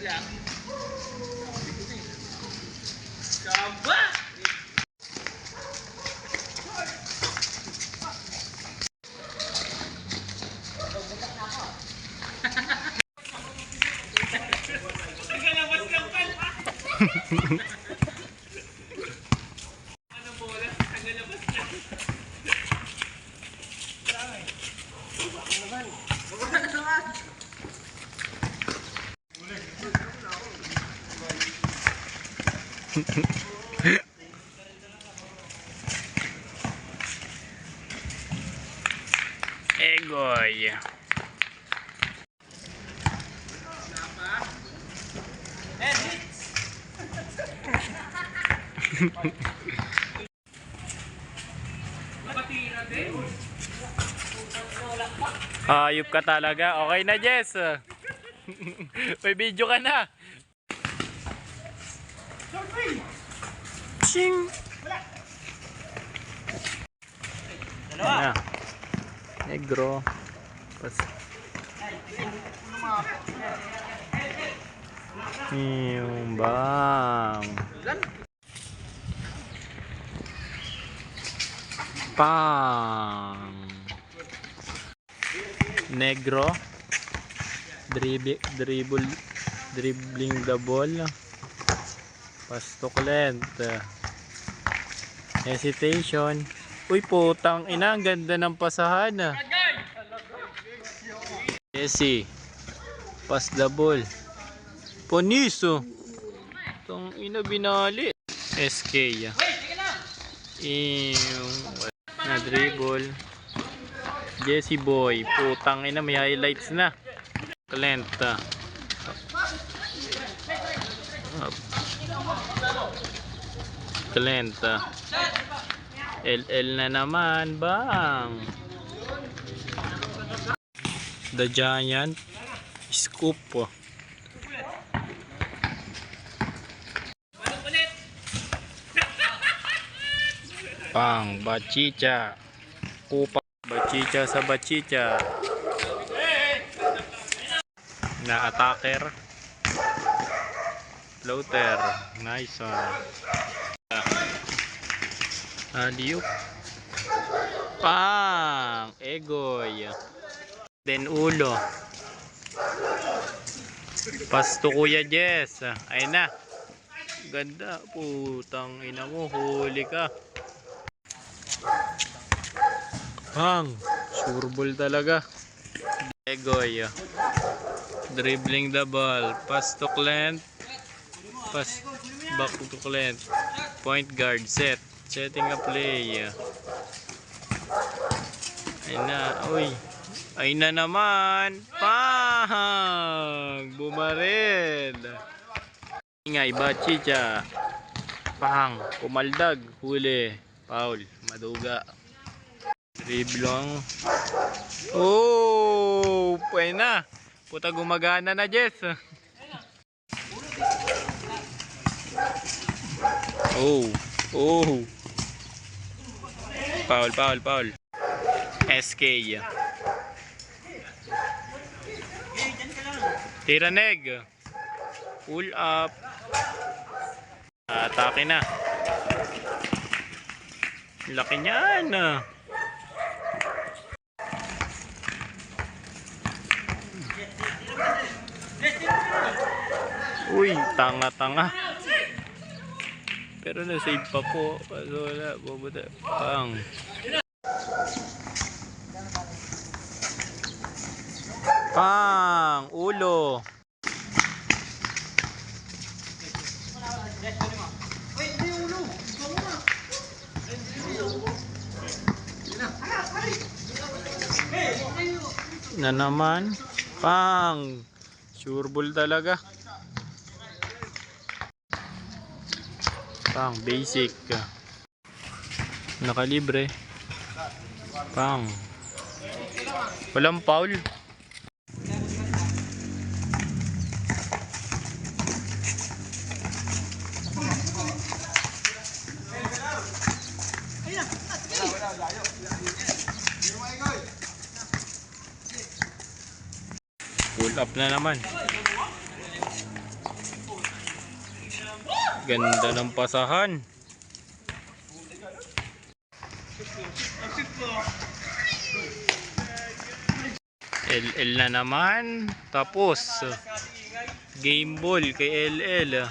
Wala. Kaba! Nagalabas lang pala. Ano bola? Nagalabas lang. Egoy. Hayop ka talaga. Okay na, Jess. May video ka na. Ching. Dalawa. Negro. Yung bang. Pang. Negro. Dribbling the ball. Pastuklet. Hesitation. Uy, putang ina, ang ganda ng pasahan. Jesse. Pass the ball. Poniso. Tong ina binali. SK. Na dribble. Jesse boy. Putang ina, may highlights na. Klenta. Klenta. LL na naman, bang. The Giant. Scoop. Pang, Bachicha. Kupa. Bachicha sa Bachicha. Na attacker. Floater. Nice one. Adiuk. Pang. Egoy. Then ulo. Pasto Kuya Jess. Ayun na. Ganda. Putang ina mo. Huli ka. Pang. Sureball talaga. Egoy. Dribbling the ball. Pass to Clint. Pass back to Clint. Point guard set. Setting a play. Ayun na. Uy. Ayun na naman. Pang. Bumaril. Ingay. Bachicha. Pang. Kumaldag. Huli. Foul. Maduga. Driblong. Oh. Pwede na. Puta gumagana na, Jess. Oh. Oh. Foul, foul, foul. SK. Tiraneg. Pull up. Atake na. Laki niyan. Uy, tanga-tanga. Pero na-save pa po. Wala, bubuta. Pang. Pang. Ulo. Na naman. Pang. Sureball talaga. Pang, basic. Nakalibre. Pang. Walang foul. Pull up na naman. Ganda ng pasahan. LL na naman. Tapos game ball kay LL.